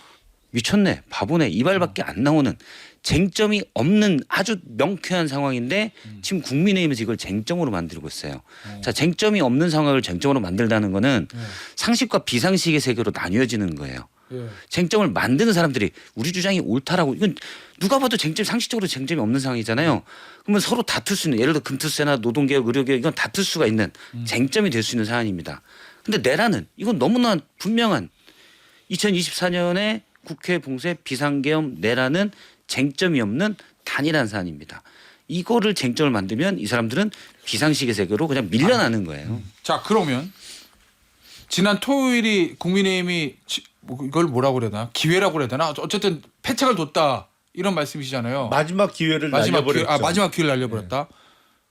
미쳤네, 바보네 이 말밖에 안 나오는 쟁점이 없는 아주 명쾌한 상황인데 지금 국민의힘에서 이걸 쟁점으로 만들고 있어요. 자, 쟁점이 없는 상황을 쟁점으로 만들다는 거는 상식과 비상식의 세계로 나뉘어지는 거예요. 쟁점을 만드는 사람들이 우리 주장이 옳다라고 이건 누가 봐도 쟁점 상식적으로 쟁점이 없는 상황이잖아요. 그러면 서로 다툴 수 있는 예를 들어 금투세나 노동개혁, 의료개혁 이건 다툴 수가 있는 쟁점이 될 수 있는 사안입니다. 근데 내란은 이건 너무나 분명한 2024년에 국회 봉쇄 비상계엄 내란은 쟁점이 없는 단일한 사안입니다. 이거를 쟁점을 만들면 이 사람들은 비상식의 세계로 그냥 밀려나는 거예요. 자, 그러면 지난 토요일이 국민의힘이 이걸 뭐라고 그래야 되나? 기회라고 그래야 되나? 어쨌든 패착을 뒀다 이런 말씀이시잖아요. 마지막 기회를 날려버렸죠. 마지막 기회를 날려버렸다.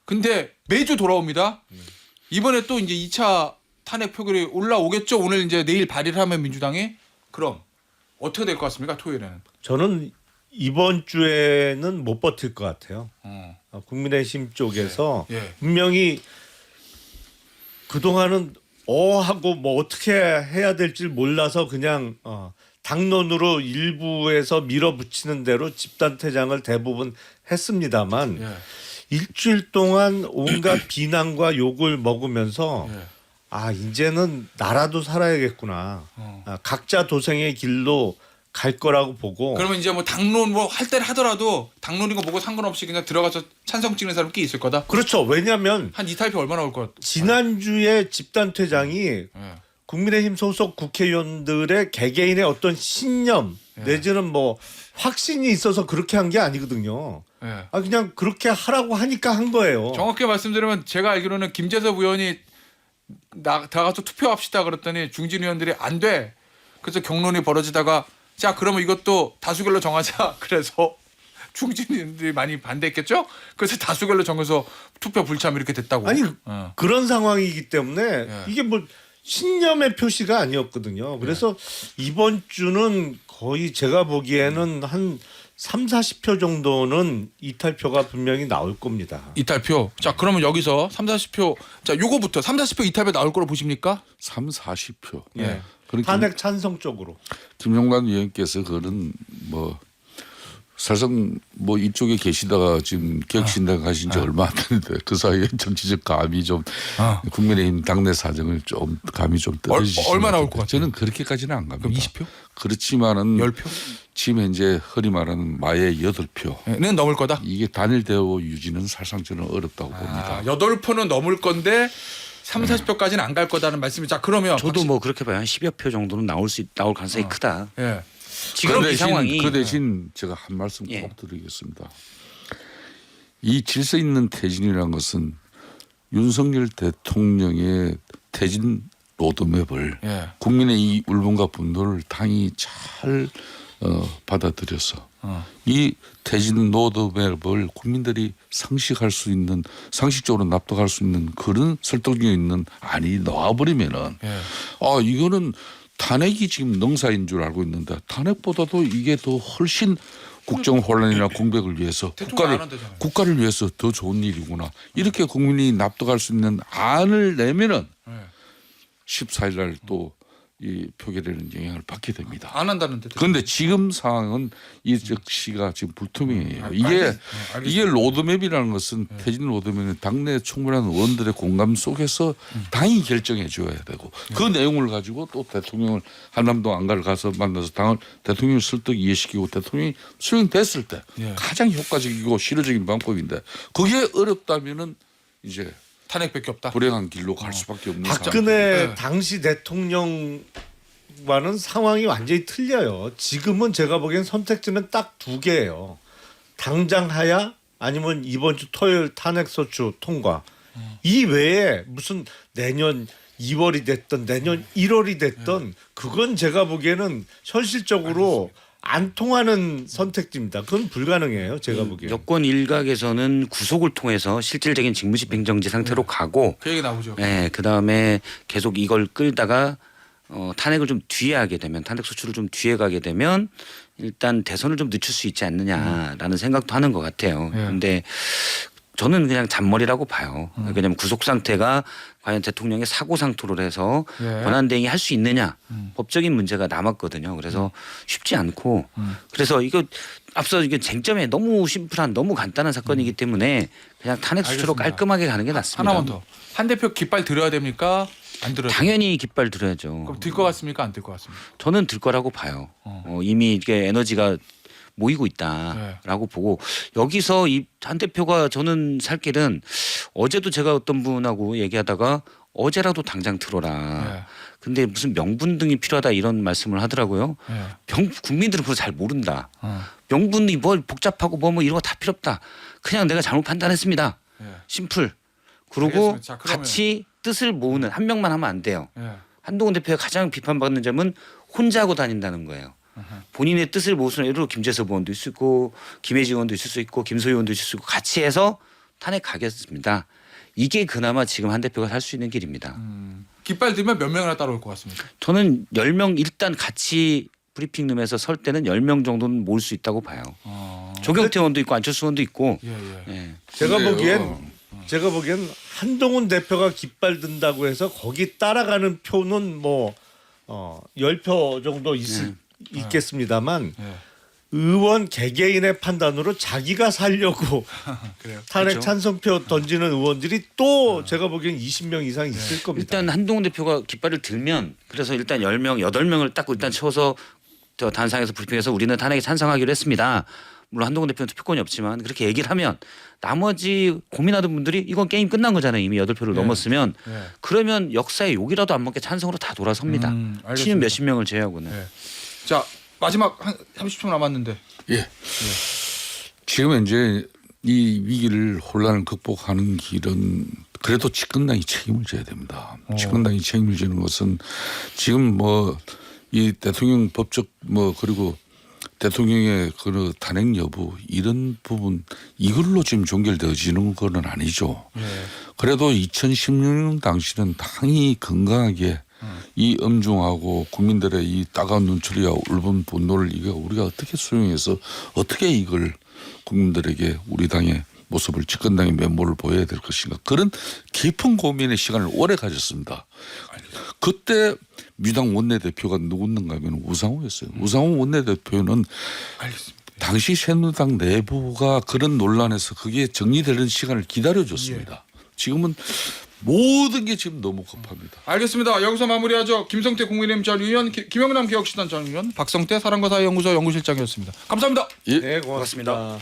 근데 매주 돌아옵니다. 이번에 또 이제 2차 탄핵 표결이 올라오겠죠. 오늘 이제 내일 발의를 하면 민주당이 그럼 어떻게 될 것 같습니까? 토요일에는. 저는 이번 주에는 못 버틸 것 같아요. 국민의힘 쪽에서 예. 분명히 그동안은 하고 뭐 어떻게 해야 될지 몰라서 그냥 당론으로 일부에서 밀어붙이는 대로 집단 퇴장을 대부분 했습니다만 예. 일주일 동안 온갖 비난과 욕을 먹으면서 예. 이제는 나라도 살아야겠구나. 각자 도생의 길로 갈 거라고 보고. 그러면 이제 뭐 당론 뭐 할 때를 하더라도 당론인 거 보고 상관없이 그냥 들어가서 찬성 찍는 사람 꽤 있을 거다. 그렇죠. 왜냐하면 한 이탈표 얼마나 올 것 같아? 지난주에 집단 퇴장이 국민의힘 소속 국회의원들의 개개인의 어떤 신념 내지는 뭐 확신이 있어서 그렇게 한 게 아니거든요. 그냥 그렇게 하라고 하니까 한 거예요. 정확히 말씀드리면 제가 알기로는 김재섭 의원이 나가서 투표합시다 그랬더니 중진 의원들이 안 돼. 그래서 경론이 벌어지다가 자 그러면 이것도 다수결로 정하자. 그래서 중진 의원들이 많이 반대했겠죠. 그래서 다수결로 정해서 투표 불참 이렇게 됐다고. 아니 그런 상황이기 때문에 이게 뭐 신념의 표시가 아니었거든요. 그래서 이번 주는 거의 제가 보기에는 한 30-40표 정도는 이탈표가 분명히 나올 겁니다. 이탈표. 자 그러면 여기서 30-40표. 자 요거부터 30-40표 이탈표 나올 거로 보십니까? 30-40표. 예. 그러니까 탄핵 찬성 쪽으로. 김용관 의원께서 그런 뭐 사실상 뭐 이쪽에 계시다가 지금 개혁신당 가신 지 얼마 안 됐는데 그 사이에 정치적 감이 좀 국민의힘 당내 사정을 좀 감이 좀 떨어지시는 얼마 나올 것 같아요? 저는 그렇게까지는 안 갑니다. 그럼 20표? 그렇지만은 10표? 지금 현재 흔히 말하는 마의 8표는 넘을 거다. 이게 단일대우 유지는 사실상 저는 어렵다고 봅니다. 8표는 넘을 건데 30-40표까지는 안 갈 거다는 말씀이. 자 그러면 저도 뭐 그렇게 봐요. 한 10여 표 정도는 나올 가능성이 크다. 예. 지금 이 상황이 그 대신 제가 한 말씀 꼭 예. 드리겠습니다. 이 질서 있는 퇴진이라는 것은 윤석열 대통령의 퇴진 로드맵을 예. 국민의 이 울분과 분노를 당이 잘 받아들여서 이 퇴진 로드맵을 국민들이 상식할 수 있는 상식적으로 납득할 수 있는 그런 설득력 있는 안이 나와버리면은 이거는 탄핵이 지금 능사인 줄 알고 있는데 탄핵보다도 이게 더 훨씬 국정 혼란이나 공백을 위해서 국가를 위해서 더 좋은 일이구나. 이렇게 국민이 납득할 수 있는 안을 내면은 14일 날 또 이 표결에는 영향을 받게 됩니다. 안 한다는데. 그런데 지금 상황은 이적 시가 지금 불투명해요. 이게 로드맵이라는 것은 퇴진 로드맵은 당내 충분한 의원들의 공감 속에서 당이 결정해 줘야 되고 그 내용을 가지고 또 대통령을 한남동 안가를 가서 만나서 당을 대통령을 설득 이해시키고 대통령이 수용됐을 때 가장 효과적이고 실효적인 방법인데 그게 어렵다면은 이제 탄핵밖에 없다. 불행한 길로 갈 수밖에 없는 박근혜 당시 대통령과는 상황이 완전히 틀려요. 지금은 제가 보기엔 선택지는 딱 2개예요. 당장 하야 아니면 이번 주 토요일 탄핵소추 통과. 이 외에 무슨 내년 2월이 됐던 내년 1월이 됐던 그건 제가 보기에는 현실적으로 안 통하는 선택지입니다. 그건 불가능해요. 제가 보기에. 여권 일각에서는 구속을 통해서 실질적인 직무집행정지 상태로 가고 그 얘기 나오죠. 네, 그다음에 계속 이걸 끌다가 탄핵을 좀 뒤에 하게 되면 탄핵 소추를 좀 뒤에 가게 되면 일단 대선을 좀 늦출 수 있지 않느냐라는 생각도 하는 것 같아요. 예. 그런데 저는 그냥 잔머리라고 봐요. 왜냐하면 구속 상태가 과연 대통령의 사고 상토를 해서 예. 권한대행이 할 수 있느냐 법적인 문제가 남았거든요. 그래서 쉽지 않고 그래서 이거 앞서 이게 쟁점에 너무 심플한 너무 간단한 사건이기 때문에 그냥 탄핵 수치로 알겠습니다. 깔끔하게 가는 게 낫습니다. 하나만 더. 한 대표 깃발 들어야 됩니까? 안 들어야 됩니까? 당연히 깃발 들어야죠. 그럼 들 것 같습니까? 안 들 것 같습니까? 저는 들 거라고 봐요. 이미 이게 에너지가 모이고 네. 있다라고 보고 여기서 이 한 대표가 저는 살 길은 어제도 제가 어떤 분하고 얘기하다가 어제라도 당장 들어라. 네. 근데 무슨 명분 등이 필요하다 이런 말씀을 하더라고요. 네. 국민들은 그거 잘 모른다. 어. 명분이 뭐 복잡하고 뭐 이런 거 다 필요 없다. 그냥 내가 잘못 판단했습니다. 예. 심플. 그리고 알겠습니다. 자, 그러면- 같이 뜻을 모으는 한 명만 하면 안 돼요. 예. 한동훈 대표가 가장 비판받는 점은 혼자 하고 다닌다는 거예요. 본인의 뜻을 모으는 예를 들어 김재섭 의원도 있을 수 있고 김혜지 의원도 있을 수 있고 김소희 의원도 있을 수 있고 같이 해서 탄핵 가겠습니다. 이게 그나마 지금 한 대표가 살 수 있는 길입니다. 깃발 들면 몇 명이나 따라올 것 같습니까? 저는 10명 일단 같이 브리핑룸에서 설 때는 10명 정도는 모을 수 있다고 봐요. 조경태 의원도 있고 안철수 의원도 있고 예, 예. 예. 제가 근데요. 보기엔 한동훈 대표가 깃발 든다고 해서 거기 따라가는 표는 뭐 10표 정도 있겠습니다만 예. 의원 개개인의 판단으로 자기가 살려고 그래요. 탄핵 그렇죠. 찬성표 던지는 의원들이 또 제가 보기엔 20명 이상 있을 겁니다. 일단 한동훈 대표가 깃발을 들면 그래서 일단 10명, 8명을 딱 일단 채워서 저 단상에서 브리핑해서 우리는 탄핵에 찬성하기로 했습니다. 물론 한동훈 대표는 투표권이 없지만 그렇게 얘기를 하면 나머지 고민하던 분들이 이건 게임 끝난 거잖아요. 이미 8표를 넘었으면 예. 그러면 역사에 욕이라도 안 먹게 찬성으로 다 돌아섭니다. 알겠습니다. 친윤 몇십 명을 제외하고는. 예. 자, 마지막 한 30초 남았는데. 예. 지금 이제 이 위기를 혼란을 극복하는 길은 그래도 집권당이 책임을 져야 됩니다. 집권당이 책임을 지는 것은 지금 뭐 이 대통령 법적 뭐 그리고 대통령의 그 탄핵 여부 이런 부분 이걸로 지금 종결되어지는 건 아니죠. 예. 그래도 2016년 당시는 당이 건강하게 이 엄중하고 국민들의 이 따가운 눈초리와 울분 분노를 이거 우리가 어떻게 수용해서 어떻게 이걸 국민들에게 우리 당의 모습을 집권당의 면모를 보여야 될 것인가 그런 깊은 고민의 시간을 오래 가졌습니다. 그때 민주당 원내대표가 누구였는가 하면 우상호였어요. 우상호 원내대표는 알겠습니다. 당시 새누리당 내부가 그런 논란에서 그게 정리되는 시간을 기다려줬습니다. 지금은 모든 게 지금 너무 급합니다. 알겠습니다. 여기서 마무리하죠. 김성태 국민의힘 전 의원, 김영남 개혁신당 전 의원, 박성태 사랑과 사회연구소 연구실장이었습니다. 감사합니다. 예. 네, 고맙습니다.